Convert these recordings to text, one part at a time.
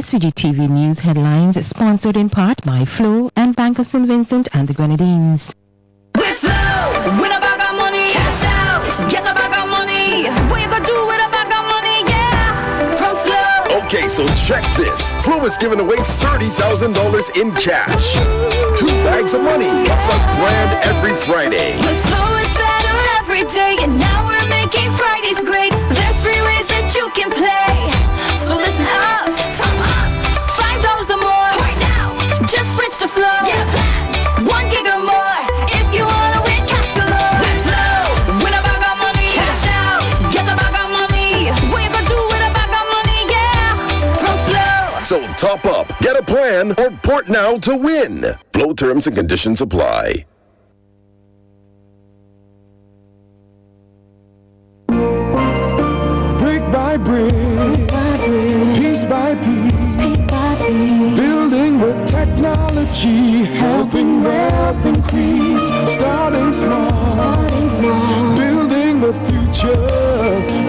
SVG-TV News headlines sponsored in part by Flow and Bank of St. Vincent and the Grenadines. With Flow, win a bag of money, cash out, get a bag of money. What you gonna do with a bag of money, yeah? From Flow. Okay, so check this. Flow is giving away $30,000 in cash. 2 bags of money, plus $1,000 every Friday. With Flow is better every day, and now we're making Fridays great. There's 3 ways that you can play. So listen up, top up, $5 or more. Right now, just switch to Flow. Get a plan, 1 gig or more. If you wanna win cash galore. With Flow, win a bag of money, cash out, get a bag of money. What you gonna do with a bag of money, yeah? From Flow. So top up, get a plan, or port now to win. Flow terms and conditions apply. Brick by brick, piece by piece, building with technology, helping wealth increase. Starting small, building the future,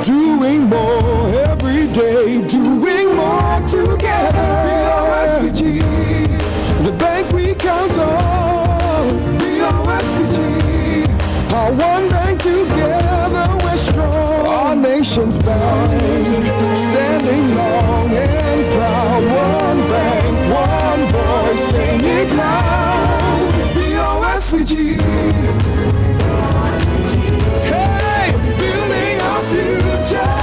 doing more every day, doing more together. SVG, the bank we count on. SVG, our one bank together we're strong. Our nation's bank, standing long and proud. One bank, one voice, saying it loud. BOSVG. Hey, building our future.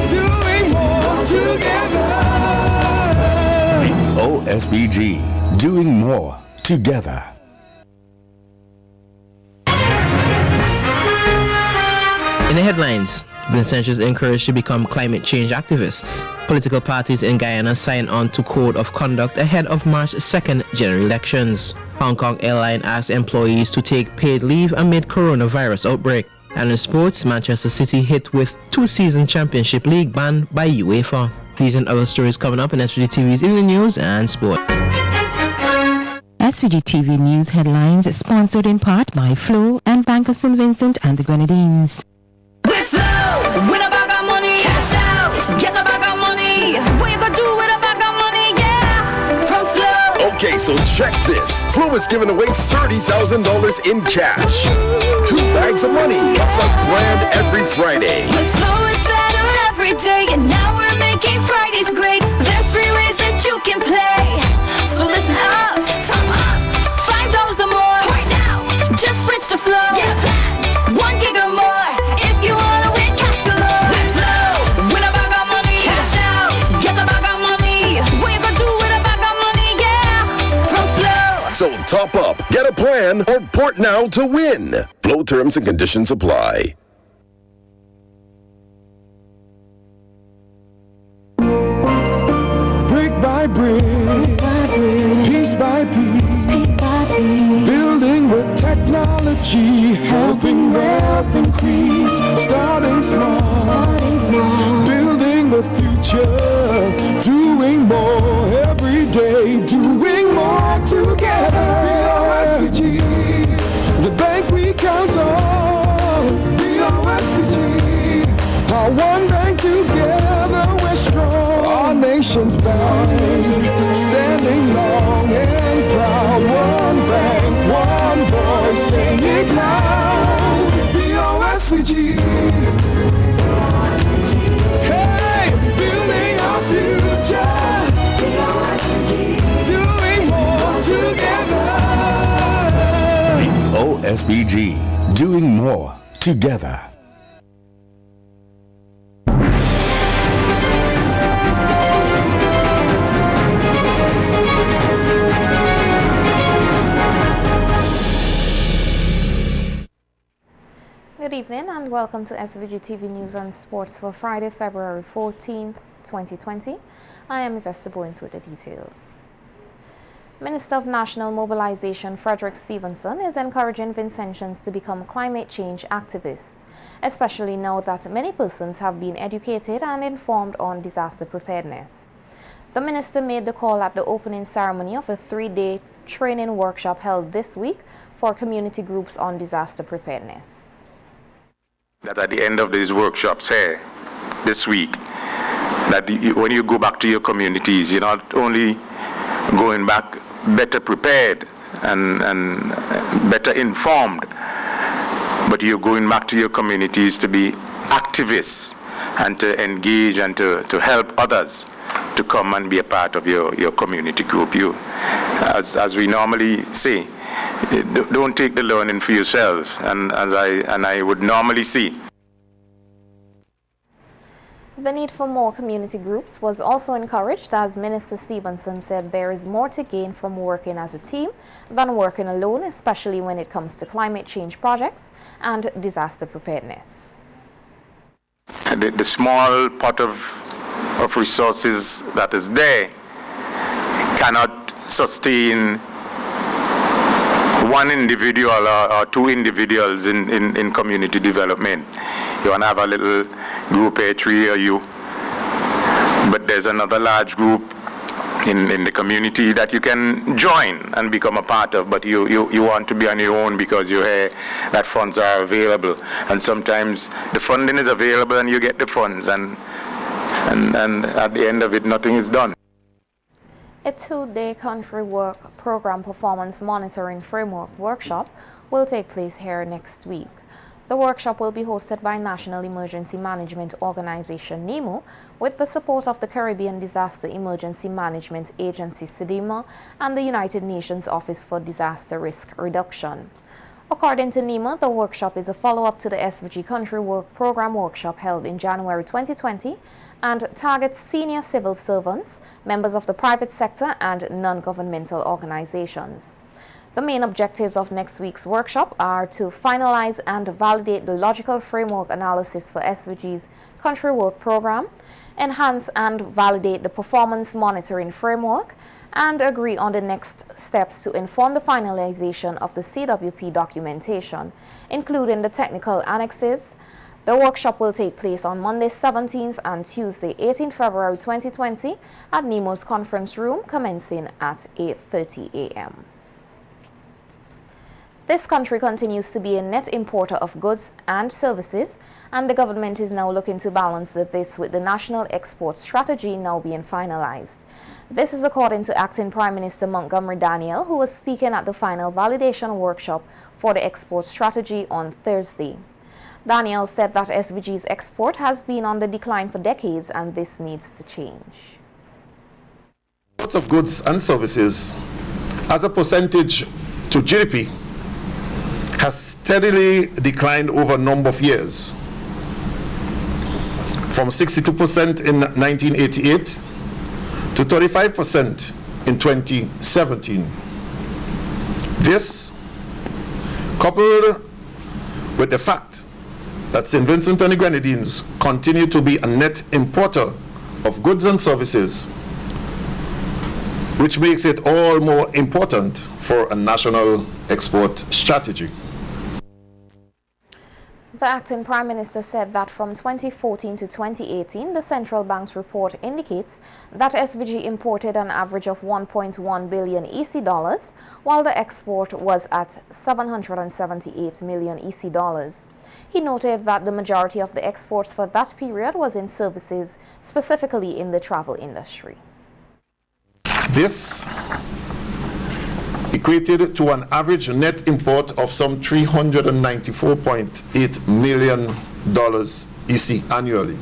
Doing more together. OSBG, doing more together. In the headlines, Vincentians is encouraged to become climate change activists. Political parties in Guyana sign on to Code of Conduct ahead of March 2nd general elections. Hong Kong Airline asks employees to take paid leave amid coronavirus outbreak. And in sports, Manchester City hit with 2-season championship league banned by UEFA. These and other stories coming up in SVG-TV's Evening News and Sport. SVG-TV News headlines sponsored in part by Flow and Bank of St. Vincent and the Grenadines. With Flow, win a bag of money, cash out, get a bag of money. What you gonna do with a bag of money, yeah? From Flow. Okay, so check this. Flow is giving away $30,000 in cash. 2 bags of money, plus $1,000 every Friday. With Flow is better every day, and now we're making Fridays great. There's 3 ways that you can play. So listen up, top up, $5 or more. Right now, just switch to Flow. Get a plan, 1 gig or more. If you wanna win cash galore. With Flow, win a bag of money, cash out, get a bag of money. What you gonna do with a bag of money, yeah? From Flow. So top up, get a plan, or port now to win. Flow terms and conditions apply. Brick by brick, piece by piece, building with technology, helping wealth increase. Starting small, building the future, doing more every day, doing more together. BOSVG, the bank we count on. BOSVG, our one bank together we're strong. Our nation's bank, standing long and proud. One bank, one voice, saying it loud. BOSVG. Hey, building our future. Doing more together. OSBG, doing more together. Good evening and welcome to SVG-TV News and Sports for Friday, February 14th, 2020. I am Yvette Bowens with the details. Minister of National Mobilization Frederick Stevenson is encouraging Vincentians to become climate change activists, especially now that many persons have been educated and informed on disaster preparedness. The minister made the call at the opening ceremony of a 3-day training workshop held this week for community groups on disaster preparedness. That at the end of these workshops here this week, that when you go back to your communities, you're not only going back better prepared and better informed, but you're going back to your communities to be activists and to engage and to help others to come and be a part of your community group. You, as we normally say, don't take the learning for yourselves, and I would normally see. The need for more community groups was also encouraged, as Minister Stevenson said there is more to gain from working as a team than working alone, especially when it comes to climate change projects and disaster preparedness. The small pot of resources that is there cannot sustain one individual or two individuals in community development. You want to have a little group here, 3 or you, but there's another large group in the community that you can join and become a part of, but you want to be on your own because you hear that funds are available, and sometimes the funding is available and you get the funds, and at the end of it nothing is done. A 2-day country work program performance monitoring framework workshop will take place here next week. The workshop will be hosted by National Emergency Management Organization NEMO with the support of the Caribbean Disaster Emergency Management Agency SEDIMA and the United Nations Office for Disaster Risk Reduction. According to NEMA, the workshop is a follow-up to the SVG Country Work Program workshop held in January 2020 and targets senior civil servants, members of the private sector and non-governmental organizations. The main objectives of next week's workshop are to finalize and validate the logical framework analysis for SVG's Country Work Program, enhance and validate the performance monitoring framework, and agree on the next steps to inform the finalization of the CWP documentation, including the technical annexes. The workshop will take place on Monday 17th and Tuesday 18th February 2020 at NEMO's conference room, commencing at 8:30 a.m. This country continues to be a net importer of goods and services, and the government is now looking to balance this with the national export strategy now being finalized. This is according to Acting Prime Minister Montgomery Daniel, who was speaking at the final validation workshop for the export strategy on Thursday. Daniel said that SVG's export has been on the decline for decades, and this needs to change. Lots of goods and services as a percentage to GDP has steadily declined over a number of years, from 62% in 1988 to 35% in 2017. This, coupled with the fact that St. Vincent and the Grenadines continue to be a net importer of goods and services, which makes it all more important for a national export strategy. The acting Prime Minister said that from 2014 to 2018, the central bank's report indicates that SVG imported an average of 1.1 billion EC dollars, while the export was at 778 million EC dollars. He noted that the majority of the exports for that period was in services, specifically in the travel industry. This equated to an average net import of some $394.8 million EC annually.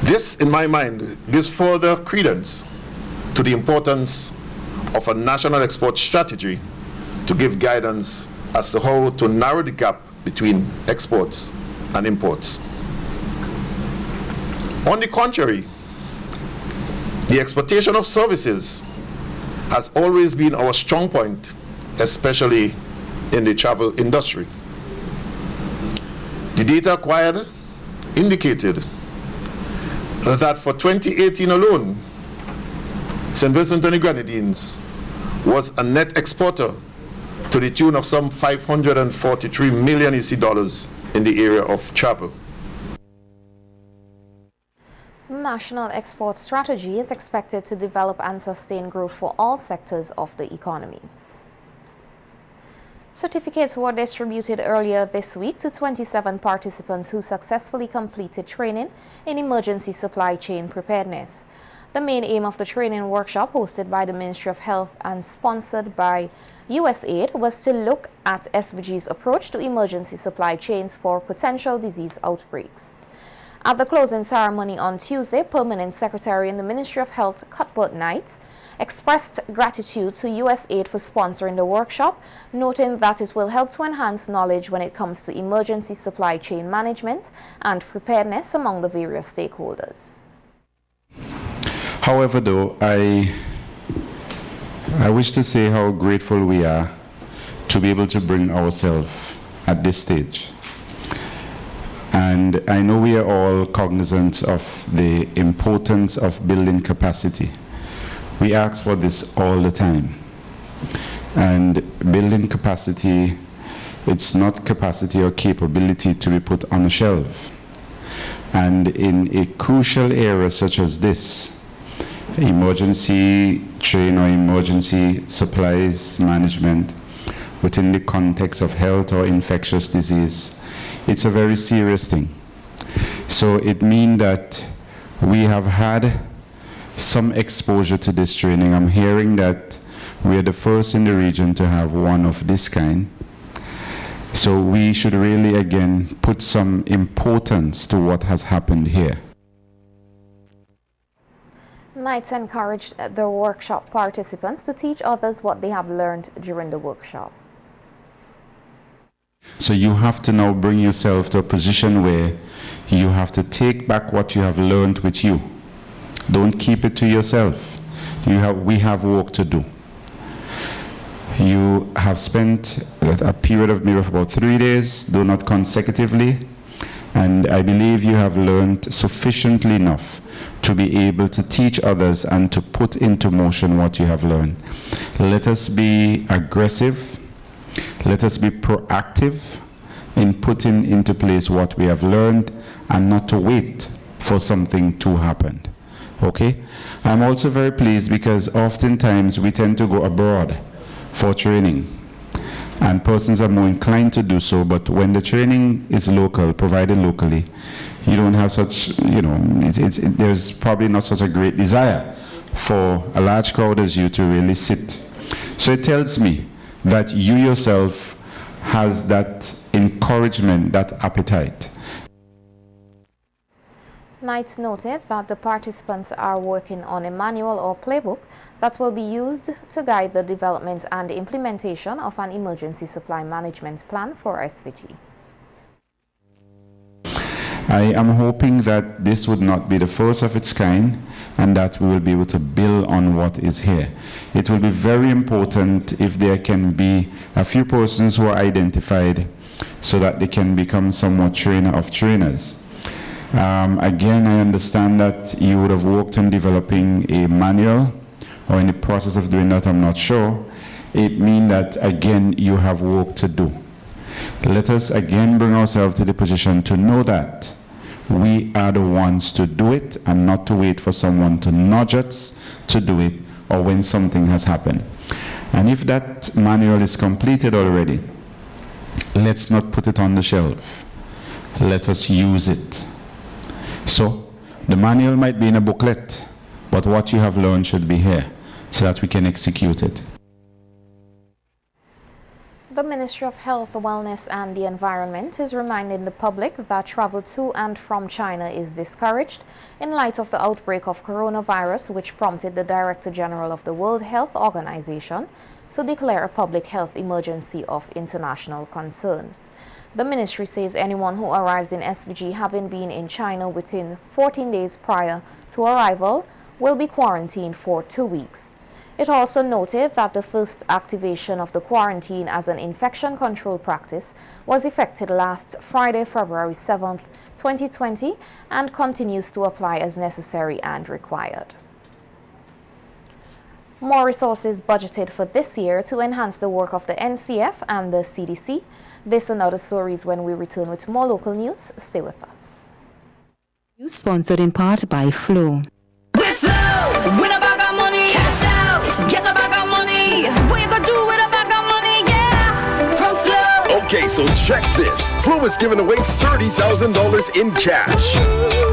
This, in my mind, gives further credence to the importance of a national export strategy to give guidance as to how to narrow the gap between exports and imports. On the contrary, the exportation of services has always been our strong point, especially in the travel industry. The data acquired indicated that for 2018 alone, St. Vincent and the Grenadines was a net exporter to the tune of some 543 million EC dollars in the area of travel. The national export strategy is expected to develop and sustain growth for all sectors of the economy. Certificates were distributed earlier this week to 27 participants who successfully completed training in emergency supply chain preparedness. The main aim of the training workshop, hosted by the Ministry of Health and sponsored by USAID, was to look at SVG's approach to emergency supply chains for potential disease outbreaks. At the closing ceremony on Tuesday, Permanent Secretary in the Ministry of Health, Cuthbert Knight, expressed gratitude to USAID for sponsoring the workshop, noting that it will help to enhance knowledge when it comes to emergency supply chain management and preparedness among the various stakeholders. However, though, I wish to say how grateful we are to be able to bring ourselves at this stage. And I know we are all cognizant of the importance of building capacity. We ask for this all the time. And building capacity, it's not capacity or capability to be put on a shelf. And in a crucial area such as this, emergency train or emergency supplies management within the context of health or infectious disease, it's a very serious thing. So it means that we have had some exposure to this training. I'm hearing that we are the first in the region to have one of this kind. So we should really again put some importance to what has happened here. Knight encouraged the workshop participants to teach others what they have learned during the workshop. So you have to now bring yourself to a position where you have to take back what you have learned with you. Don't keep it to yourself. We have work to do. You have spent a period of maybe about 3 days, though not consecutively, and I believe you have learned sufficiently enough to be able to teach others and to put into motion what you have learned. Let us be aggressive. Let us be proactive in putting into place what we have learned and not to wait for something to happen. Okay? I'm also very pleased because oftentimes we tend to go abroad for training and persons are more inclined to do so, but when the training is local, provided locally, you don't have such, there's probably not such a great desire for a large crowd as you to really sit. So it tells me that you yourself has that encouragement, that appetite. Knight noted that the participants are working on a manual or playbook that will be used to guide the development and implementation of an emergency supply management plan for SVG. I am hoping that this would not be the first of its kind and that we will be able to build on what is here. It will be very important if there can be a few persons who are identified so that they can become somewhat trainer of trainers. Again, I understand that you would have worked on developing a manual or in the process of doing that, I'm not sure. It means that, again, you have work to do. Let us again bring ourselves to the position to know that we are the ones to do it and not to wait for someone to nudge us to do it or when something has happened. And if that manual is completed already, let's not put it on the shelf. Let us use it. So the manual might be in a booklet, but what you have learned should be here so that we can execute it. The Ministry of Health, Wellness and the Environment is reminding the public that travel to and from China is discouraged in light of the outbreak of coronavirus, which prompted the Director General of the World Health Organization to declare a public health emergency of international concern. The ministry says anyone who arrives in SVG having been in China within 14 days prior to arrival will be quarantined for 2 weeks. It also noted that the first activation of the quarantine as an infection control practice was effected last Friday, February 7th, 2020, and continues to apply as necessary and required. More resources budgeted for this year to enhance the work of the NCF and the CDC. This and other stories when we return with more local news. Stay with us. Sponsored in part by Flow. With Flow, win a bag of money, cash out, get a bag of money. What you gonna do with a bag of money? Yeah, from Okay, so check this. Flo is giving away $30,000 in cash.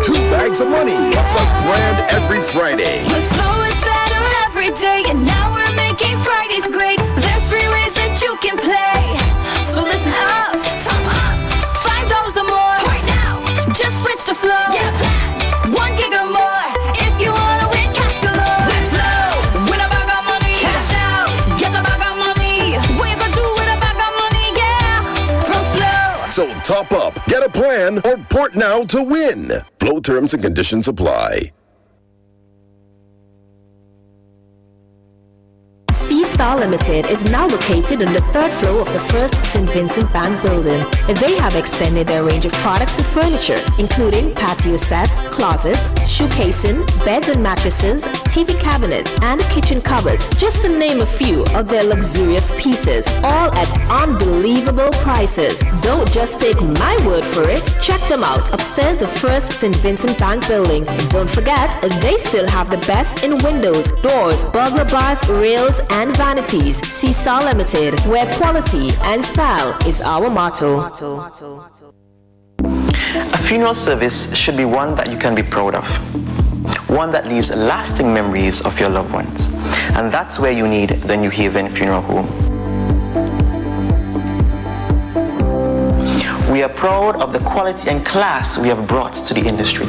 2 bags of money plus a grand every Friday. With Flo is better every day, and now we're making Fridays great. There's 3 ways that you can play. So listen up, top up, $5 or more. Right now, just switch to Flo. Get a plan, 1 gig or more. If you wanna win cash galore. With Flo, win a bag of money. Cash out, get a bag of money. What you gonna do with a bag of money? Yeah, from Flo. So top up, get a plan, or port now to win. Flow terms and conditions apply. Star Limited is now located on the 3rd floor of the First St. Vincent Bank building. They have extended their range of products to furniture, including patio sets, closets, shoe casing, beds and mattresses, TV cabinets, and kitchen cupboards, just to name a few of their luxurious pieces, all at unbelievable prices. Don't just take my word for it. Check them out upstairs the First St. Vincent Bank building. And don't forget, they still have the best in windows, doors, burglar bars, rails, and vanities. Star Limited, where quality and style is our motto. A funeral service should be one that you can be proud of, one that leaves lasting memories of your loved ones, and that's where you need the New Haven Funeral Home. We are proud of the quality and class we have brought to the industry.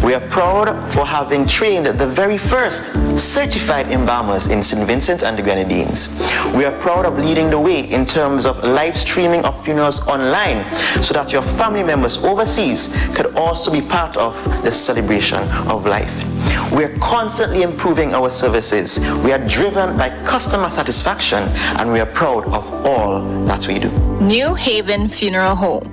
We are proud for having trained the very first certified embalmers in St. Vincent and the Grenadines. We are proud of leading the way in terms of live streaming of funerals online so that your family members overseas could also be part of the celebration of life. We are constantly improving our services. We are driven by customer satisfaction, and we are proud of all that we do. New Haven Funeral Home.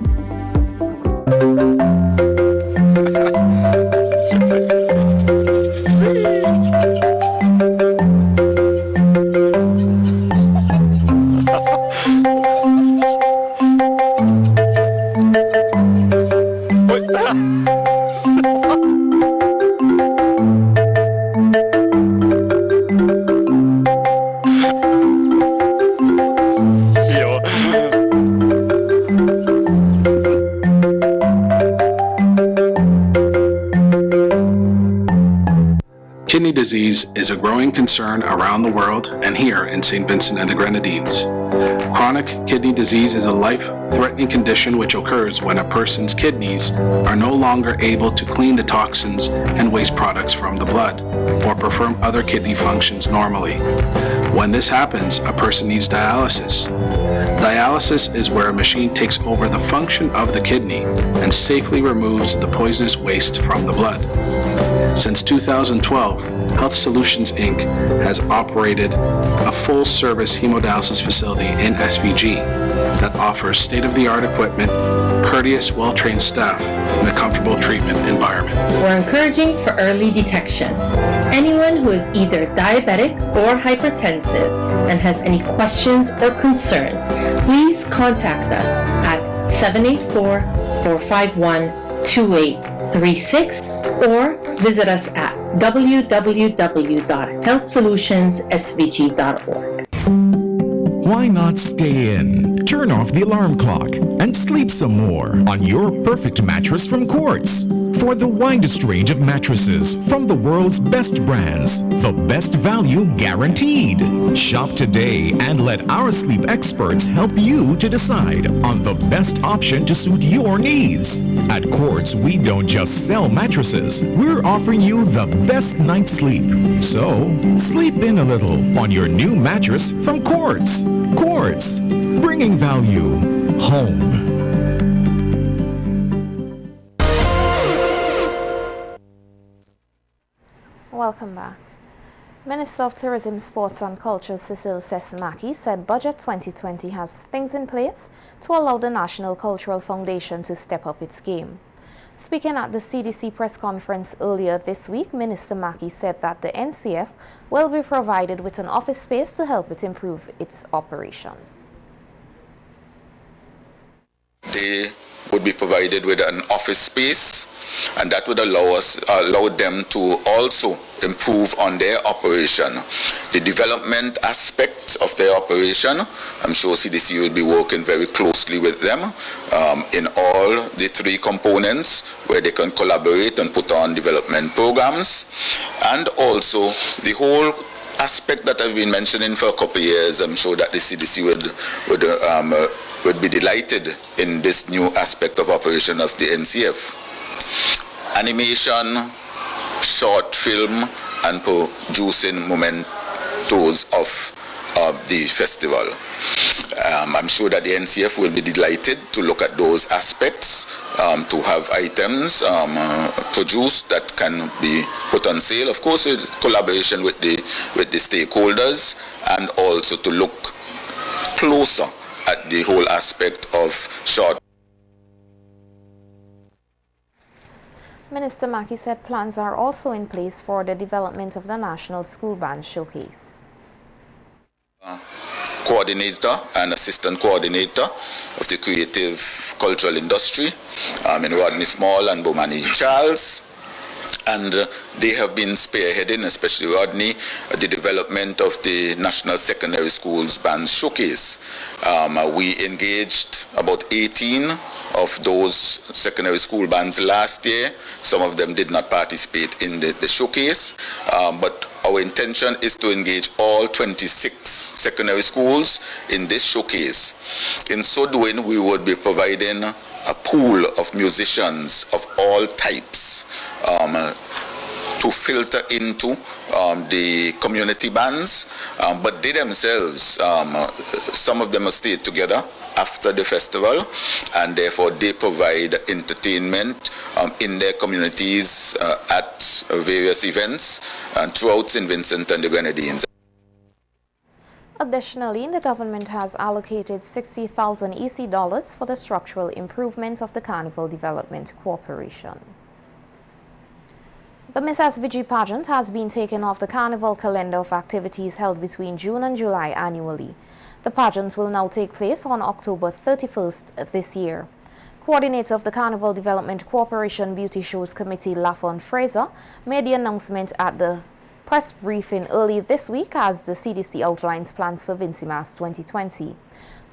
Kidney disease is a growing concern around the world and here in St. Vincent and the Grenadines. Chronic kidney disease is a life-threatening condition which occurs when a person's kidneys are no longer able to clean the toxins and waste products from the blood or perform other kidney functions normally. When this happens, a person needs dialysis. Dialysis is where a machine takes over the function of the kidney and safely removes the poisonous waste from the blood. Since 2012, Health Solutions Inc. has operated a full-service hemodialysis facility in SVG that offers state-of-the-art equipment, courteous, well-trained staff, and a comfortable treatment environment. We're encouraging for early detection. Anyone who is either diabetic or hypertensive and has any questions or concerns, please contact us at 784-451-2836 or visit us at www.healthsolutionsSVG.org. Why not stay in, turn off the alarm clock, and sleep some more on your perfect mattress from Quartz? For the widest range of mattresses from the world's best brands, the best value guaranteed. Shop today and let our sleep experts help you to decide on the best option to suit your needs. At Quartz, we don't just sell mattresses, we're offering you the best night's sleep. So, sleep in a little on your new mattress from Quartz. Quartz, bringing value home. Welcome back. Minister of Tourism, Sports and Culture Cecile Sesemaki said Budget 2020 has things in place to allow the National Cultural Foundation to step up its game. Speaking at the CDC press conference earlier this week, Minister Maki said that the NCF will be provided with an office space to help it improve its operation. The would be provided with an office space, and that would allow them to also improve on their operation. The development aspect of their operation, I'm sure CDC will be working very closely with them in all the three components where they can collaborate and put on development programs, and also the whole aspect that I've been mentioning for a couple of years. I'm sure that the CDC would be delighted in this new aspect of operation of the NCF. Animation, short film, and producing mementos of the festival. I'm sure that the NCF will be delighted to look at those aspects, to have items produced that can be put on sale, of course with collaboration with the stakeholders, and also to look closer at the whole aspect of short. Minister Mackey said plans are also in place for the development of the National School Band Showcase. Coordinator and assistant coordinator of the creative cultural industry in Rodney Small and Bomani Charles, and they have been spearheading, especially Rodney, the development of the National Secondary Schools Band Showcase. We engaged about 18 of those secondary school bands last year. Some of them did not participate in the showcase, but our intention is to engage all 26 secondary schools in this showcase. In so doing, we would be providing a pool of musicians of all types to filter into the community bands, but they themselves, some of them have stayed together after the festival, and therefore they provide entertainment in their communities at various events throughout St. Vincent and the Grenadines. Additionally, the government has allocated 60,000 EC dollars for the structural improvement of the Carnival Development Corporation. The Miss SVG pageant has been taken off the Carnival calendar of activities held between June and July annually. The pageant will now take place on October 31st this year. Coordinator of the Carnival Development Corporation Beauty Shows Committee, Lafon Fraser, made the announcement at the press briefing early this week as the CDC outlines plans for Vincimas 2020.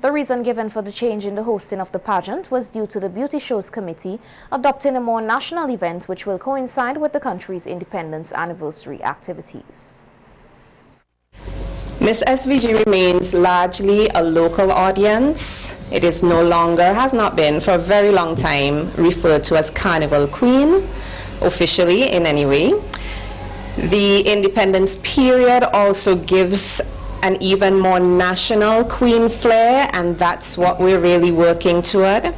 The reason given for the change in the hosting of the pageant was due to the Beauty Shows Committee adopting a more national event which will coincide with the country's independence anniversary activities. Miss SVG remains largely a local audience. It is no longer, has not been for a very long time, referred to as Carnival Queen, officially in any way. The independence period also gives an even more national queen flair, and that's what we're really working toward.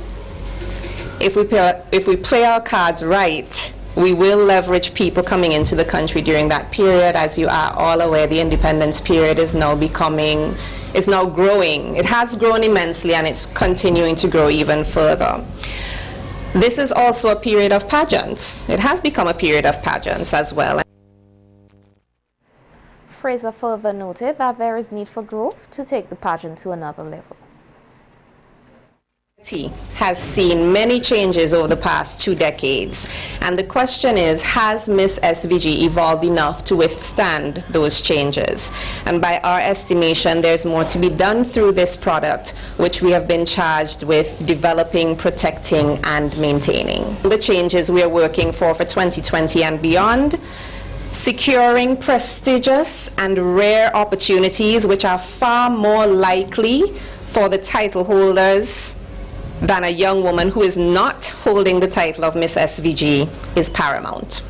If we play our cards right, we will leverage people coming into the country during that period. As you are all aware, the independence period is now growing. It has grown immensely, and it's continuing to grow even further. This is also a period of pageants. It has become a period of pageants as well. Fraser further noted that there is need for growth to take the pageant to another level. Has seen many changes over the past 2 decades, and the question is, has Miss SVG evolved enough to withstand those changes? And by our estimation, there's more to be done through this product, which we have been charged with developing, protecting, and maintaining. The changes we are working for 2020 and beyond: securing prestigious and rare opportunities which are far more likely for the title holders than a young woman who is not holding the title of Miss SVG is paramount.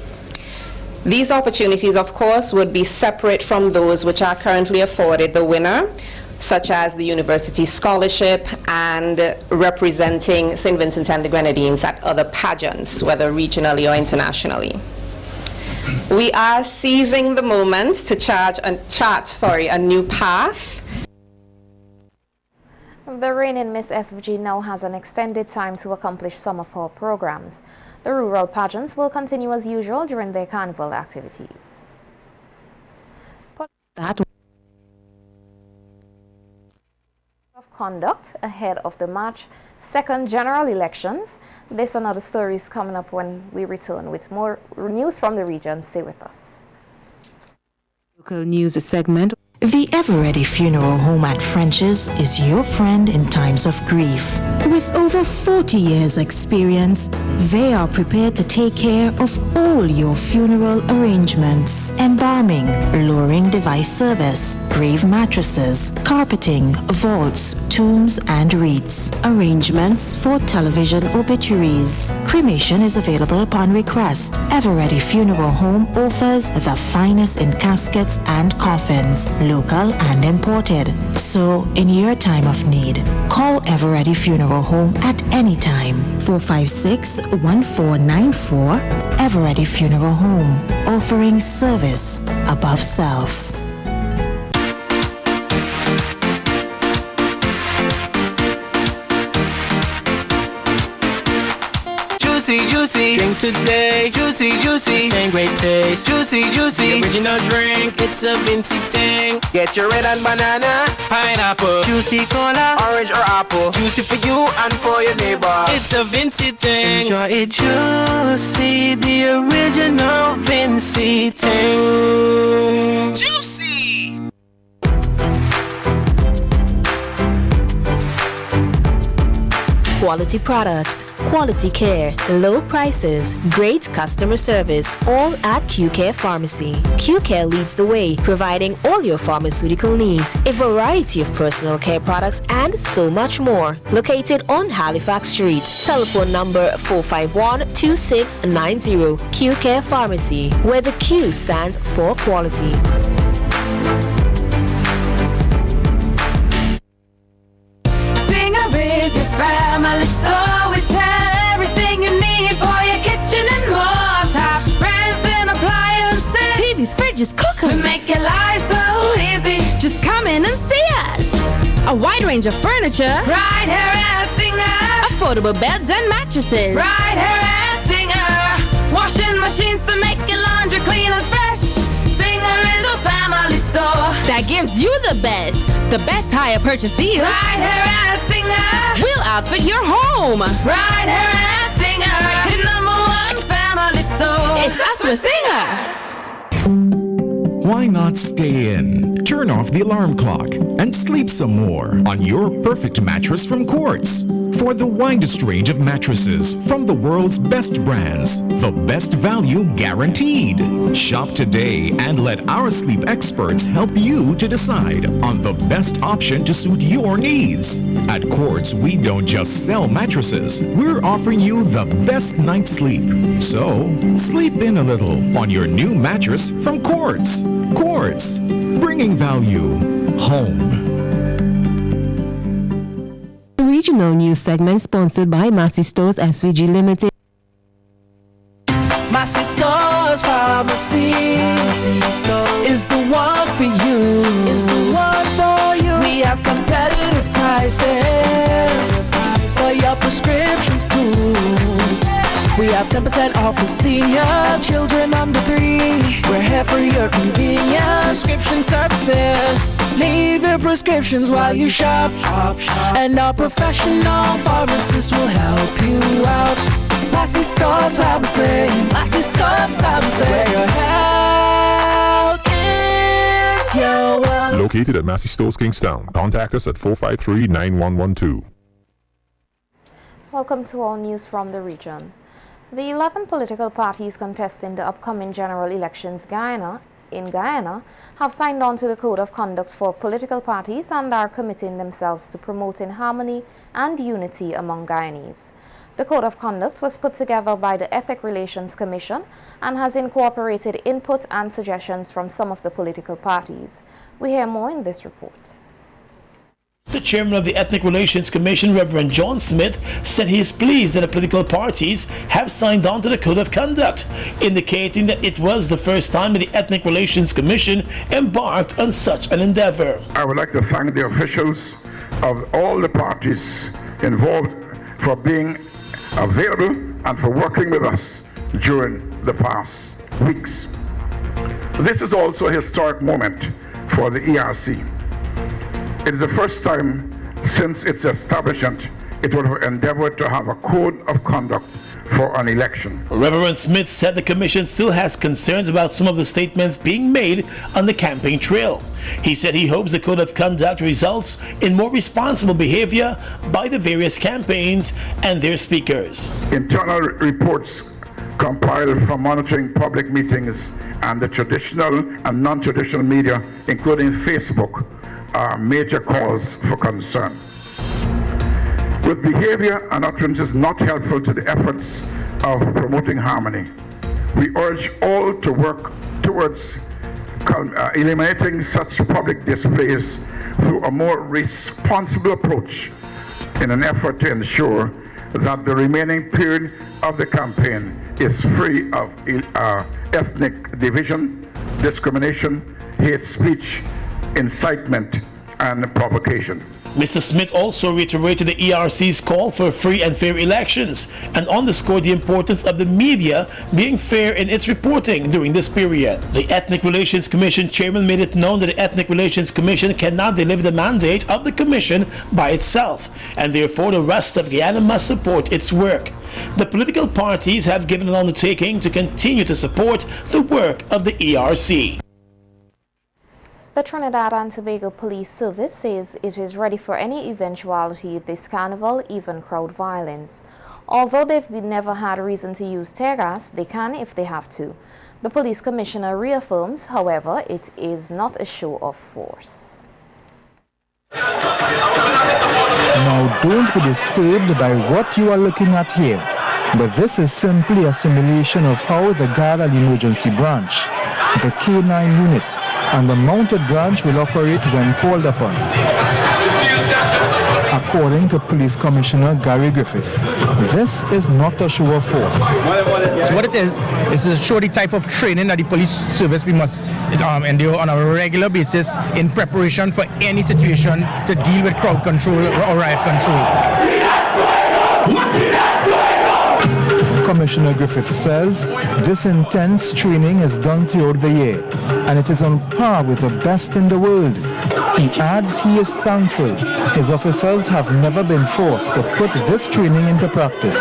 These opportunities, of course, would be separate from those which are currently afforded the winner, such as the university scholarship and representing St. Vincent and the Grenadines at other pageants, whether regionally or internationally. We are seizing the moment to chart a new path. The reigning Miss SVG now has an extended time to accomplish some of her programs. The rural pageants will continue as usual during their carnival activities. Of conduct ahead of the March 2nd general elections. This and other stories coming up when we return with more news from the region. Stay with us. Local news segment. The Everready Funeral Home at French's is your friend in times of grief. With over 40 years' experience, they are prepared to take care of all your funeral arrangements. Embalming, lowering device service, grave mattresses, carpeting, vaults, tombs and wreaths. Arrangements for television obituaries. Cremation is available upon request. Everready Funeral Home offers the finest in caskets and coffins, local and imported. So, in your time of need, call Everready Funeral Home at any time. 456-1494. Everready Funeral Home, offering service above self. Juicy, juicy, drink today. Juicy, juicy, same great taste. Juicy, juicy, the original drink. It's a Vinci thing. Get your red and banana, pineapple, juicy cola, orange or apple. Juicy for you and for your neighbor. It's a Vinci thing. Enjoy it juicy, the original Vinci thing. Juicy. Quality products, quality care, low prices, great customer service, all at QCare Pharmacy. QCare leads the way, providing all your pharmaceutical needs, a variety of personal care products, and so much more. Located on Halifax Street. Telephone number 451-2690. QCare Pharmacy, where the Q stands for quality. Family store, we sell everything you need for your kitchen and more. Top brands and appliances, TVs, fridges, cookers. We make your life so easy. Just come in and see us. A wide range of furniture, right here at Singer. Affordable beds and mattresses, right here at Singer. Washing machines to make your laundry clean and fresh. Singer is a family store that gives you the best hire purchase deals. Right here at Singer, we'll outfit your home. Right here at Singer, the #1 family store. It's us for Singer. Why not stay in? Turn off the alarm clock and sleep some more on your perfect mattress from Quartz. For the widest range of mattresses from the world's best brands, the best value guaranteed. Shop today and let our sleep experts help you to decide on the best option to suit your needs. At Quartz, we don't just sell mattresses, we're offering you the best night's sleep. So, sleep in a little on your new mattress from Quartz. Quartz, bringing value home. Regional news segment sponsored by Massey Stores SVG Limited. Massey Stores Pharmacy is the one for you. Is the one for you. We have competitive prices for your prescriptions too. We have 10% off for seniors, children under 3. We're here for your convenience. Prescription services. Leave your prescriptions while you shop. And our professional pharmacists will help you out. Massey Stores Pharmacy. Massey Stores Pharmacy. Where your health is your wealth. Located at Massey Stores Kingstown. Contact us at 453-9112. Welcome to all news from the region. The 11 political parties contesting the upcoming general elections in Guyana have signed on to the Code of Conduct for political parties and are committing themselves to promoting harmony and unity among Guyanese. The Code of Conduct was put together by the Ethnic Relations Commission and has incorporated input and suggestions from some of the political parties. We hear more in this report. The chairman of the Ethnic Relations Commission, Reverend John Smith, said he is pleased that the political parties have signed on to the Code of Conduct, indicating that it was the first time that the Ethnic Relations Commission embarked on such an endeavor. I would like to thank the officials of all the parties involved for being available and for working with us during the past weeks. This is also a historic moment for the ERC. It is the first time Since its establishment, it would have endeavored to have a code of conduct for an election. Reverend Smith said the commission still has concerns about some of the statements being made on the campaign trail. He said he hopes the code of conduct results in more responsible behavior by the various campaigns and their speakers. Internal reports compiled from monitoring public meetings and the traditional and non-traditional media, including Facebook, are major cause for concern. With behavior and utterances not helpful to the efforts of promoting harmony, we urge all to work towards eliminating such public displays through a more responsible approach in an effort to ensure that the remaining period of the campaign is free of ethnic division, discrimination, hate speech, incitement, and provocation. Mr. Smith also reiterated the ERC's call for free and fair elections and underscored the importance of the media being fair in its reporting during this period. The Ethnic Relations Commission chairman made it known that the Ethnic Relations Commission cannot deliver the mandate of the commission by itself, and therefore the rest of Guyana must support its work. The political parties have given an undertaking to continue to support the work of the ERC. The Trinidad and Tobago Police Service says it is ready for any eventuality this carnival, even crowd violence. Although they've never had reason to use tear gas, they can if they have to. The police commissioner reaffirms, however, it is not a show of force. Now don't be disturbed by what you are looking at here, but this is simply a simulation of how the Guard and Emergency Branch, the K9 unit, and the mounted branch will operate when called upon. According to Police Commissioner Gary Griffith, this is not a show of force. So what it is to show the type of training that the police service we must endure on a regular basis in preparation for any situation to deal with crowd control or riot control. Commissioner Griffith says this intense training is done throughout the year, and it is on par with the best in the world. He adds he is thankful his officers have never been forced to put this training into practice.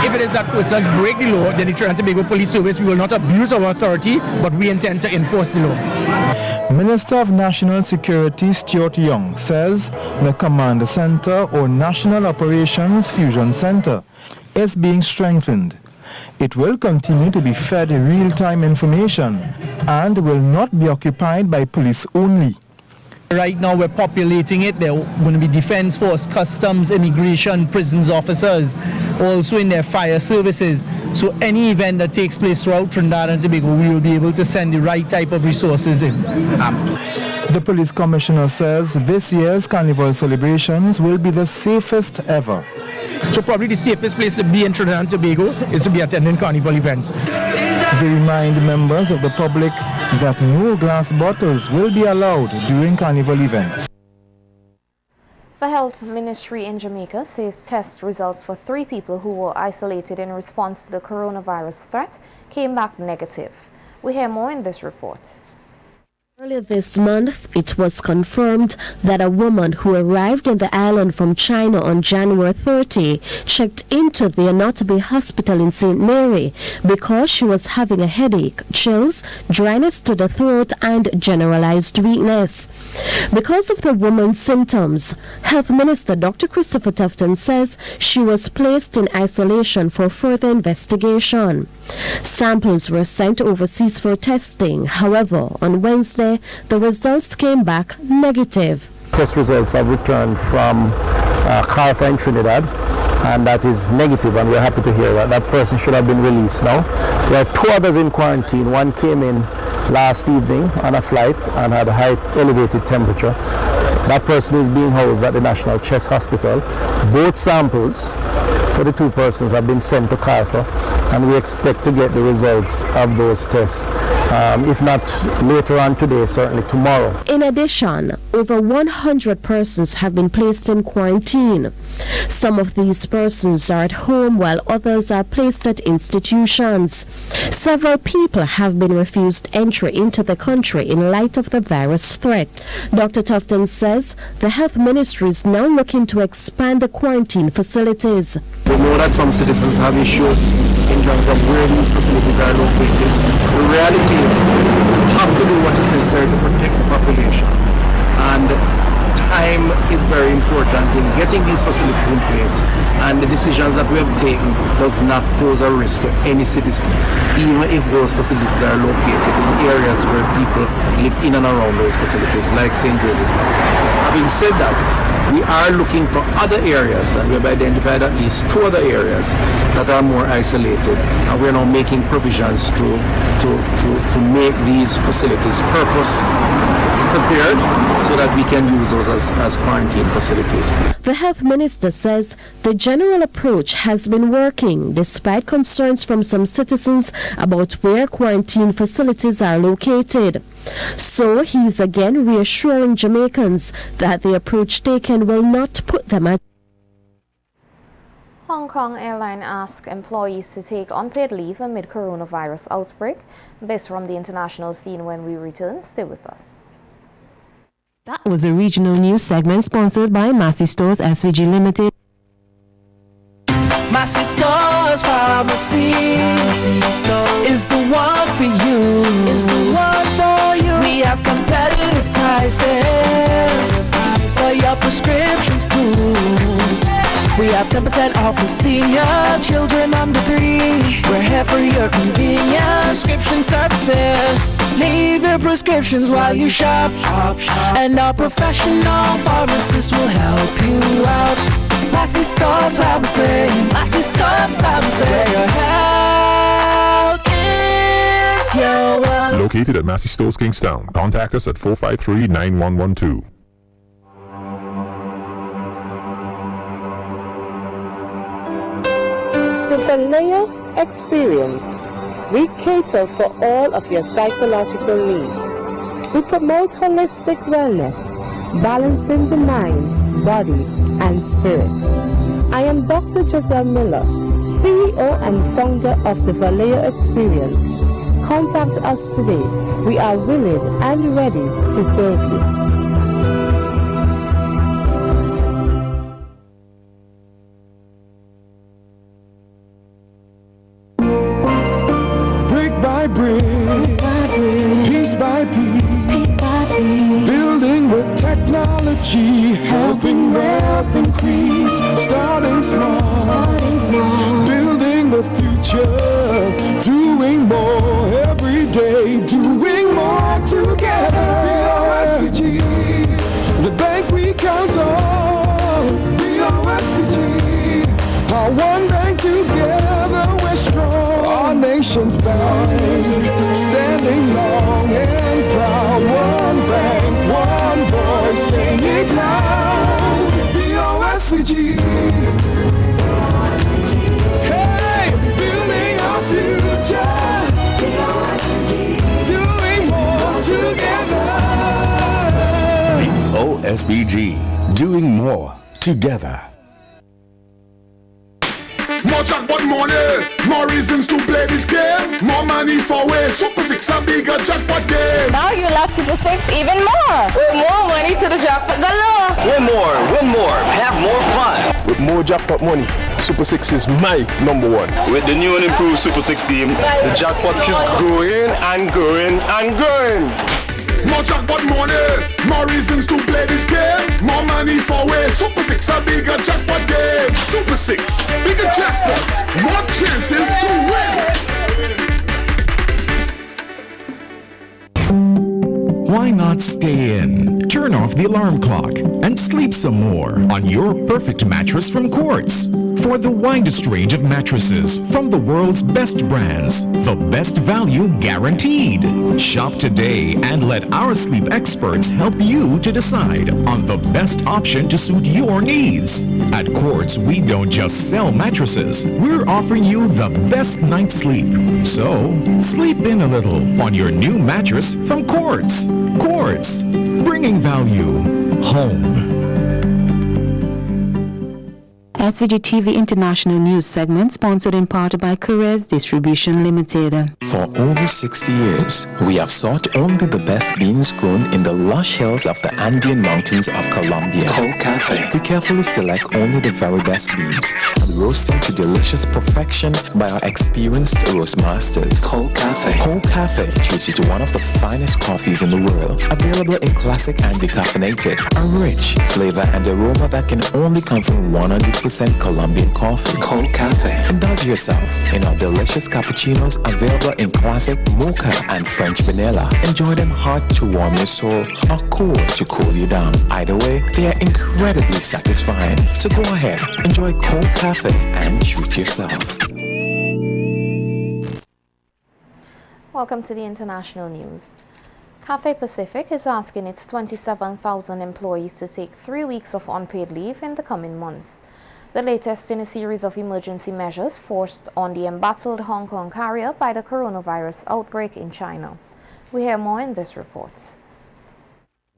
If it is that persons break the law, then the Trinidad and Tobago Police Service, we will not abuse our authority, but we intend to enforce the law. Minister of National Security Stuart Young says the Command Center or National Operations Fusion Center is being strengthened. It will continue to be fed real-time information and will not be occupied by police only. Right now we're populating it. There are going to be Defense Force, Customs, Immigration, Prisons officers, also in their fire services. So any event that takes place throughout Trinidad and Tobago, we will be able to send the right type of resources in. The police commissioner says this year's carnival celebrations will be the safest ever. So probably the safest place to be in Trinidad and Tobago is to be attending carnival events. They remind members of the public that no glass bottles will be allowed during carnival events. The Health Ministry in Jamaica says test results for 3 people who were isolated in response to the coronavirus threat came back negative. We hear more in this report. Earlier this month, it was confirmed that a woman who arrived in the island from China on January 30 checked into the Anotabe Hospital in St. Mary because she was having a headache, chills, dryness to the throat, and generalized weakness. Because of the woman's symptoms, Health Minister Dr. Christopher Tufton says she was placed in isolation for further investigation. Samples were sent overseas for testing. However, on Wednesday, the results came back negative. Test results have returned from Carfa in Trinidad, and that is negative, and we're happy to hear that. That person should have been released now. There are 2 others in quarantine. One came in last evening on a flight and had a high elevated temperature. That person is being housed at the National Chest Hospital. Both samples for the 2 persons have been sent to Carfa, and we expect to get the results of those tests. If not later on today, certainly tomorrow. In addition, over 100 persons have been placed in quarantine. Some of these persons are at home while others are placed at institutions. Several people have been refused entry into the country in light of the virus threat. Dr. Tufton says the health ministry is now looking to expand the quarantine facilities. We know that some citizens have issues in terms of where these facilities are located. The reality is we have to do what is necessary to protect the population. And time is very important in getting these facilities in place, and the decisions that we have taken does not pose a risk to any citizen, even if those facilities are located in areas where people live in and around those facilities, like St. Joseph's. Having said that, we are looking for other areas, and we have identified at least 2 other areas that are more isolated, and we are now making provisions to make these facilities purpose prepared so that we can use those as quarantine facilities. The health minister says the general approach has been working despite concerns from some citizens about where quarantine facilities are located. So he's again reassuring Jamaicans that the approach taken will not put them at Hong Kong Airline asked employees to take unpaid leave amid coronavirus outbreak. This from the international scene when we return. Stay with us. That was a regional news segment sponsored by Massey Stores SVG Limited. Massey Stores Pharmacy is the one for you. Is the one for you. We have competitive prices for your prescriptions too. We have 10% off for seniors, children under 3. We're here for your convenience. Prescription services. Leave your prescriptions while you shop. And our professional pharmacists will help you out. Massey Stores Pharmacy. Massey Stores Pharmacy. Where your health is your wealth. Located at Massey Stores Kingstown. Contact us at 453-9112. The Layer Experience. We cater for all of your psychological needs. We promote holistic wellness, balancing the mind, body, and spirit. I am Dr. Giselle Miller, CEO and founder of the Vallejo Experience. Contact us today. We are willing and ready to serve you. Piece by piece, building with technology, helping wealth increase, starting small, building the future, doing more every day, doing more together. BOSVG, the bank we count on. BOSVG, our one bank together we're strong. Our nation's bank, standing long and proud. One bank, one voice, sing it loud. BOSVG. Hey, building our future. Doing more together. BOSVG, doing more together. More jackpot money, more reasons to play this game. More money for way, Super 6 a bigger jackpot game. Now you love Super 6 even more. With more money to the jackpot galore. Win more, have more fun. With more jackpot money, Super 6 is my number one. With the new and improved Super 6 team, the jackpot keeps growing and growing and growing. More jackpot money, more reasons to play this game. More money for way, Super 6 a bigger jackpot game. Super 6, bigger jackpots, more chances to win. Why not stay in? Turn off the alarm clock and sleep some more on your perfect mattress from Quartz. For the widest range of mattresses from the world's best brands, the best value guaranteed. Shop today and let our sleep experts help you to decide on the best option to suit your needs. At Quartz, we don't just sell mattresses, we're offering you the best night's sleep. So, sleep in a little on your new mattress from Quartz. Quartz, bringing value home. SVG-TV International News segment sponsored in part by Carrez Distribution Limited. For over 60 years, we have sought only the best beans grown in the lush hills of the Andean mountains of Colombia. Cold Cafe. We carefully select only the very best beans and roast them to delicious perfection by our experienced roast masters. Cold Cafe. Cold Cafe treats you to one of the finest coffees in the world, available in classic and decaffeinated. A rich flavor and aroma that can only come from 100% Colombian coffee. Cold Cafe. Indulge yourself in our delicious cappuccinos available in classic mocha and French vanilla. Enjoy them hot to warm your soul or cool to cool you down. Either way, they are incredibly satisfying. So go ahead, enjoy Cold Cafe and treat yourself. Welcome to the international news. Cathay Pacific is asking its 27,000 employees to take 3 weeks of unpaid leave in the coming months. The latest in a series of emergency measures forced on the embattled Hong Kong carrier by the coronavirus outbreak in China. We hear more in this report.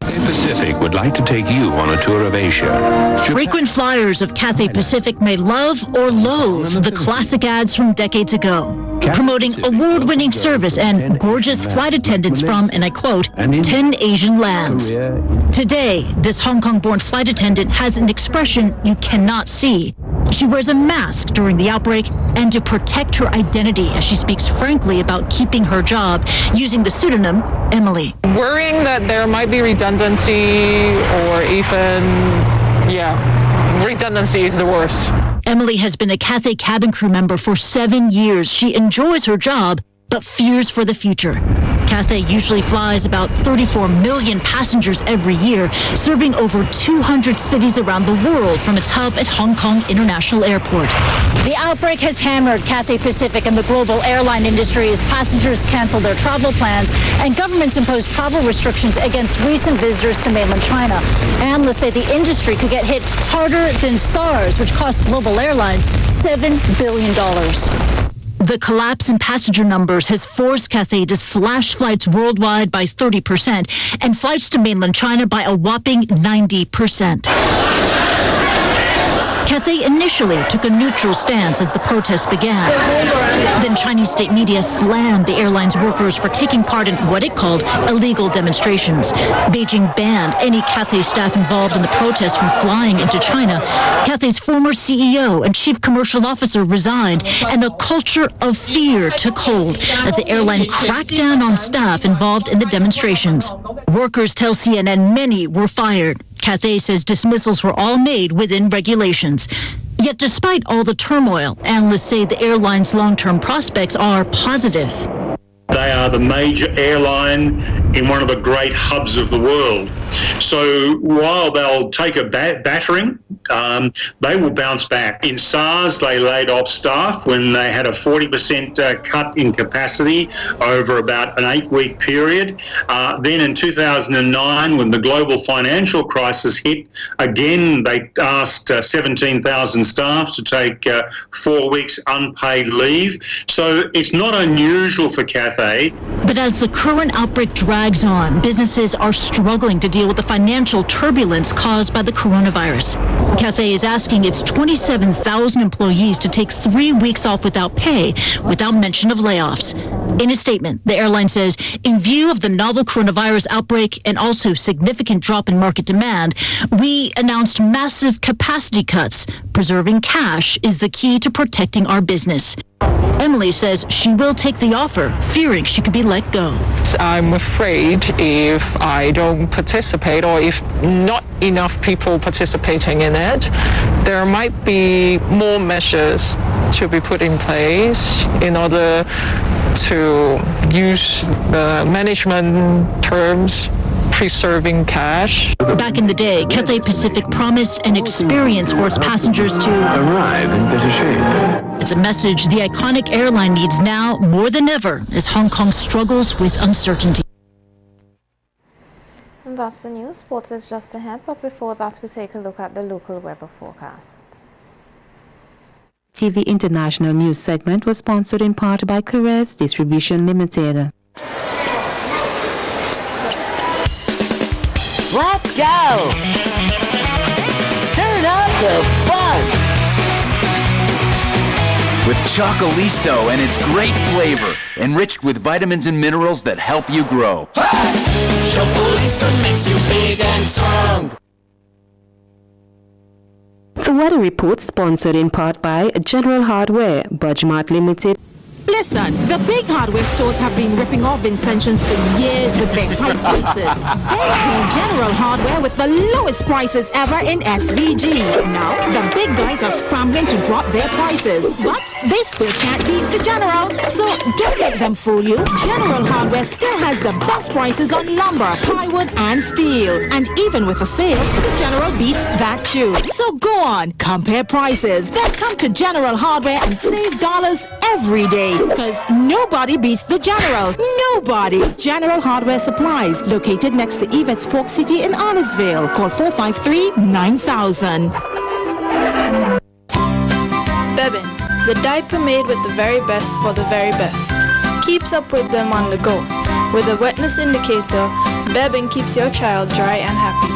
Pacific would like to take you on a tour of Asia. Frequent flyers of Cathay Pacific may love or loathe the classic ads from decades ago, promoting award-winning service and gorgeous flight attendants from, and I quote, 10 Asian lands. Today, this Hong Kong-born flight attendant has an expression you cannot see. She wears a mask during the outbreak and to protect her identity as she speaks frankly about keeping her job using the pseudonym Emily. Worrying that there might be redundancy or even, redundancy is the worst. Emily has been a Cathay cabin crew member for 7 years. She enjoys her job, but fears for the future. Cathay usually flies about 34 million passengers every year, serving over 200 cities around the world from its hub at Hong Kong International Airport. The outbreak has hammered Cathay Pacific and the global airline industry as passengers cancel their travel plans and governments impose travel restrictions against recent visitors to mainland China. Analysts say the industry could get hit harder than SARS, which cost global airlines $7 billion. The collapse in passenger numbers has forced Cathay to slash flights worldwide by 30% and flights to mainland China by a whopping 90%. Cathay initially took a neutral stance as the protests began. Then Chinese state media slammed the airline's workers for taking part in what it called illegal demonstrations. Beijing banned any Cathay staff involved in the protests from flying into China. Cathay's former CEO and chief commercial officer resigned, and a culture of fear took hold as the airline cracked down on staff involved in the demonstrations. Workers tell CNN many were fired. Cathay says dismissals were all made within regulations. Yet despite all the turmoil, analysts say the airline's long-term prospects are positive. They are the major airline in one of the great hubs of the world. So while they'll take a battering, they will bounce back. In SARS, they laid off staff when they had a 40% cut in capacity over about an 8-week period. Then in 2009, when the global financial crisis hit, again, they asked 17,000 staff to take 4 weeks unpaid leave. So it's not unusual for Cathay. But as the current outbreak drags on, businesses are struggling to deal with the financial turbulence caused by the coronavirus. Cathay is asking its 27,000 employees to take 3 weeks off without pay, without mention of layoffs. In a statement, the airline says, in view of the novel coronavirus outbreak and also significant drop in market demand, we announced massive capacity cuts. Preserving cash is the key to protecting our business. Emily says she will take the offer, fearing she could be let go. I'm afraid if I don't participate or if not enough people participating in it, there might be more measures to be put in place in order to use the management terms, preserving cash. Back in the day, Cathay Pacific promised an experience for its passengers to arrive in better shape. It's a message the iconic airline needs now more than ever as Hong Kong struggles with uncertainty. And that's the news. Sports is just ahead, but before that, we take a look at the local weather forecast. TV International News segment was sponsored in part by Carrez Distribution Limited. Let's go! Turn up the fun! with Chocolisto and its great flavor, enriched with vitamins and minerals that help you grow. Chocolisto makes you big and strong. The weather report sponsored in part by General Hardware, Budgemart Limited. Listen, the big hardware stores have been ripping off Vincentians for years with their high prices. They call General Hardware with the lowest prices ever in SVG. Now, the big guys are scrambling to drop their prices, but they still can't beat the General. So don't let them fool you. General Hardware still has the best prices on lumber, plywood, and steel. And even with a sale, the General beats that too. So go on, compare prices, then come to General Hardware and save dollars every day. Because nobody beats the General. Nobody. General Hardware Supplies, located next to Yvette's Pork City in Arnesville. Call 453-9000. Bebin, the diaper made with the very best for the very best. Keeps up with them on the go. With a wetness indicator, Bebin keeps your child dry and happy.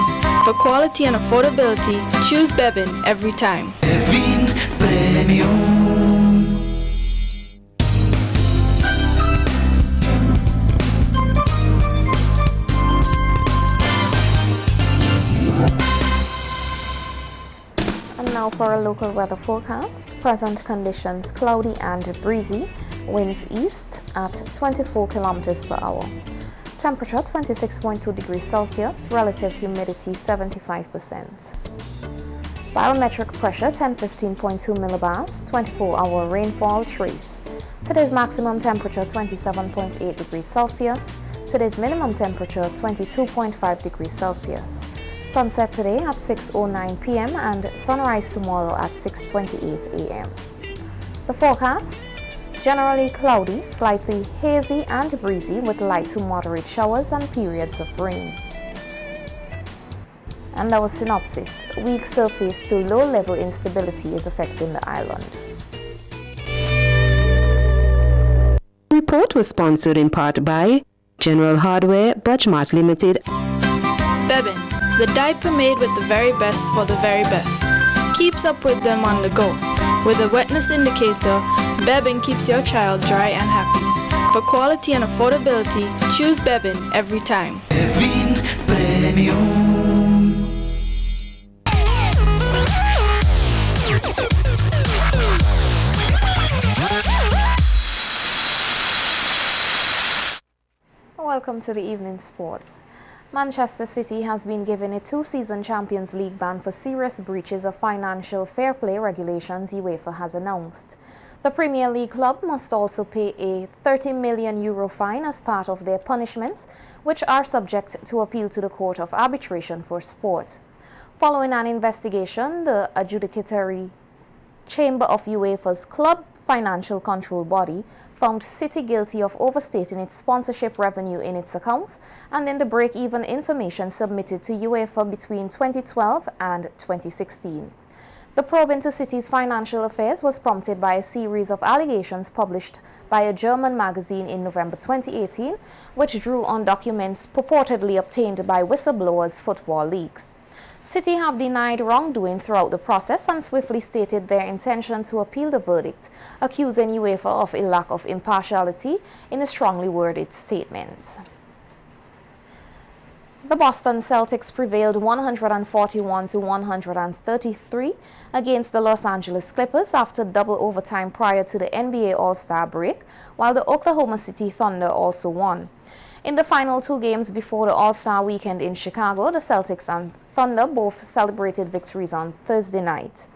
For quality and affordability, choose Bebin every time. Bebin Premium. Now for a local weather forecast. Present conditions cloudy and breezy. Winds east at 24 kilometers per hour. Temperature 26.2 degrees Celsius. Relative humidity 75%. Barometric pressure 1015.2 millibars. 24-hour rainfall trace. Today's maximum temperature 27.8 degrees Celsius. Today's minimum temperature 22.5 degrees Celsius. Sunset today at 6:09 p.m. and sunrise tomorrow at 6:28 a.m. The forecast: generally cloudy, slightly hazy and breezy with light to moderate showers and periods of rain. And our synopsis: weak surface to low-level instability is affecting the island. The report was sponsored in part by General Hardware, Budgemart Limited. Bebin, the diaper made with the very best for the very best. Keeps up with them on the go. With a wetness indicator, Bebin keeps your child dry and happy. For quality and affordability, choose Bebin every time. Bebin Premium. Welcome to the evening sports. Manchester City has been given a two-season Champions League ban for serious breaches of financial fair play regulations UEFA has announced. The Premier League club must also pay a €30 million fine as part of their punishments, which are subject to appeal to the Court of Arbitration for Sport. Following an investigation, the adjudicatory chamber of UEFA's club financial control body found City guilty of overstating its sponsorship revenue in its accounts and in the break-even information submitted to UEFA between 2012 and 2016. The probe into City's financial affairs was prompted by a series of allegations published by a German magazine in November 2018, which drew on documents purportedly obtained by whistleblowers' football leagues. City have denied wrongdoing throughout the process and swiftly stated their intention to appeal the verdict, accusing UEFA of a lack of impartiality in a strongly worded statement. The Boston Celtics prevailed 141-133 against the Los Angeles Clippers after double overtime prior to the NBA All-Star break, while the Oklahoma City Thunder also won. In the final two games before the All-Star weekend in Chicago, the Celtics and Thunder both celebrated victories on Thursday night.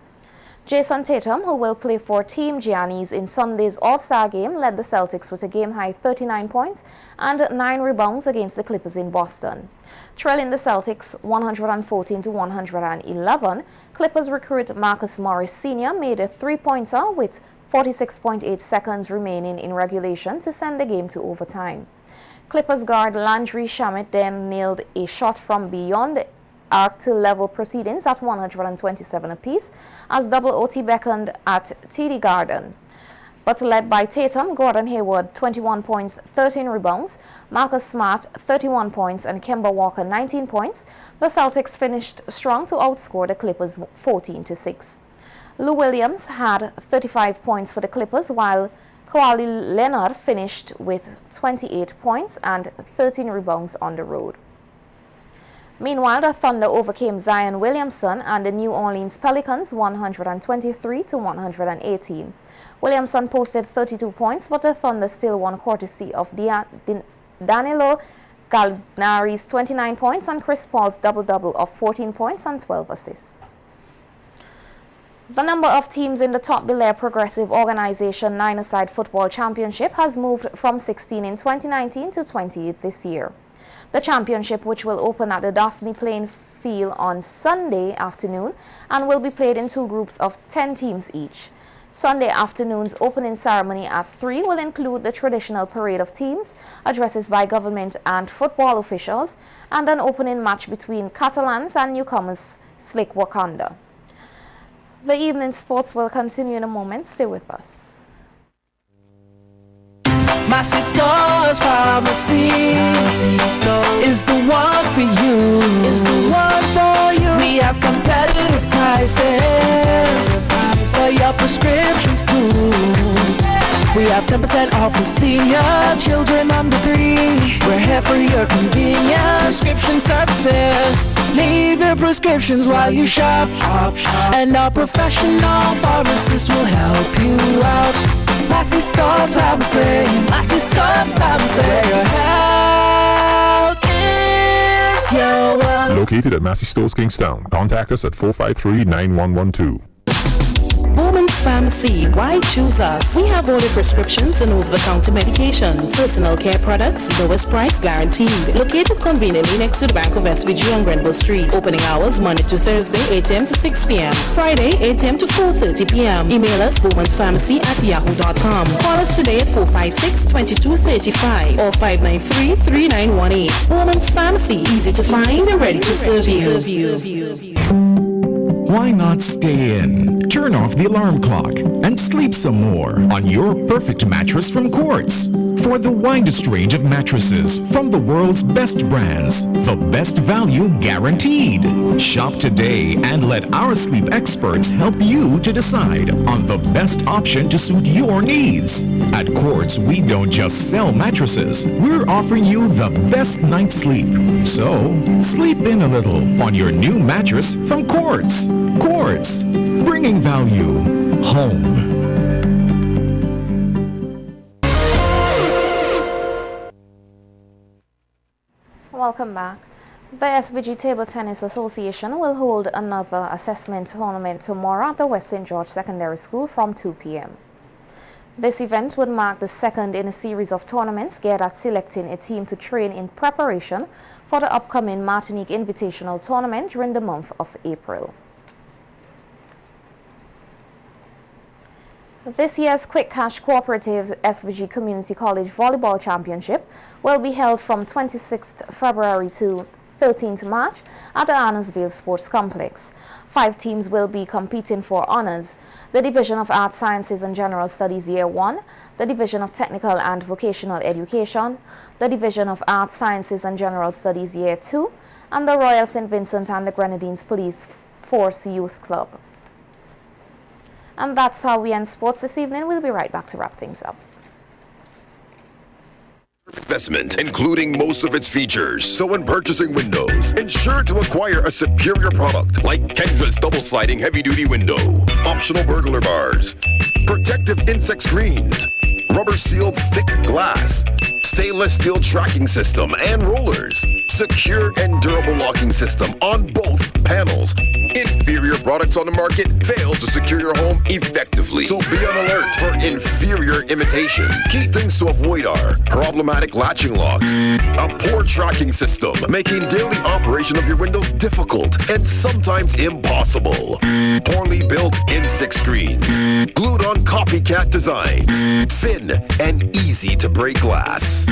Jason Tatum, who will play for Team Giannis in Sunday's All-Star game, led the Celtics with a game-high 39 points and 9 rebounds against the Clippers in Boston. Trailing the Celtics 114-111, Clippers recruit Marcus Morris Sr. made a three-pointer with 46.8 seconds remaining in regulation to send the game to overtime. Clippers guard Landry Shamet then nailed a shot from beyond the arc to level proceedings at 127 apiece as double OT beckoned at TD Garden. But led by Tatum, Gordon Hayward 21 points, 13 rebounds, Marcus Smart 31 points and Kemba Walker 19 points, the Celtics finished strong to outscore the Clippers 14-6. Lou Williams had 35 points for the Clippers, while Kawhi Leonard finished with 28 points and 13 rebounds on the road. Meanwhile, the Thunder overcame Zion Williamson and the New Orleans Pelicans 123-118. Williamson posted 32 points, but the Thunder still won courtesy of Danilo Gallinari's 29 points and Chris Paul's double-double of 14 points and 12 assists. The number of teams in the top Bel-Air Progressive Organization 9-a-side football championship has moved from 16 in 2019 to 28 this year. The championship, which will open at the Daphne playing field on Sunday afternoon and will be played in two groups of 10 teams each. Sunday afternoon's opening ceremony at 3 will include the traditional parade of teams, addresses by government and football officials, and an opening match between Catalans and newcomers Slick Wakanda. The evening sports will continue in a moment. Stay with us. My sister's pharmacy is the one for you. Is the one for you. We have competitive prices for your prescriptions too. We have 10% off for seniors, children under 3. We're here for your convenience. Prescription services. Leave your prescriptions while you shop. And our professional pharmacists will help you out. Massey Stars Pharmacy. Massey Stars Pharmacy. Where your health is your wealth. Located at Massey Stores, Kingstown. Contact us at 453-9112. Women's Pharmacy, why choose us? We have all the prescriptions and over-the-counter medications, personal care products, lowest price guaranteed. Located conveniently next to the Bank of SVG on Grenville Street. Opening hours Monday to Thursday, 8 a.m. to 6 p.m. Friday, 8 a.m. to 4:30 p.m. Email us womenspharmacy@yahoo.com. Call us today at 456-2235 or 593-3918. Women's Pharmacy, easy to find and ready to serve you. Why not stay in? Turn off the alarm clock and sleep some more on your perfect mattress from Quartz. For the widest range of mattresses from the world's best brands, the best value guaranteed. Shop today and let our sleep experts help you to decide on the best option to suit your needs. At Quartz, we don't just sell mattresses. We're offering you the best night's sleep. So, sleep in a little on your new mattress from Quartz. Quartz, bringing value home. Welcome back. The SVG Table Tennis Association will hold another assessment tournament tomorrow at the West St. George Secondary School from 2 p.m. This event would mark the second in a series of tournaments geared at selecting a team to train in preparation for the upcoming Martinique Invitational Tournament during the month of April. This year's Quick Cash Cooperative SVG Community College Volleyball Championship will be held from 26th February to 13th March at the Arnorsville Sports Complex. 5 teams will be competing for honors: the Division of Arts, Sciences and General Studies Year 1, the Division of Technical and Vocational Education, the Division of Arts, Sciences and General Studies Year 2, and the Royal St. Vincent and the Grenadines Police Force Youth Club. And that's how we end sports this evening. We'll be right back to wrap things up. Investment, including most of its features. So when purchasing windows, ensure to acquire a superior product like Kendra's double-sliding heavy-duty window, optional burglar bars, protective insect screens, rubber-sealed thick glass, stainless steel tracking system and rollers, secure and durable locking system on both panels. Inferior products on the market fail to secure your home effectively. So be on alert for inferior imitation. Key things to avoid are problematic latching locks, a poor tracking system, making daily operation of your windows difficult and sometimes impossible, poorly built insect screens, glued on copycat designs, thin and easy to break glass.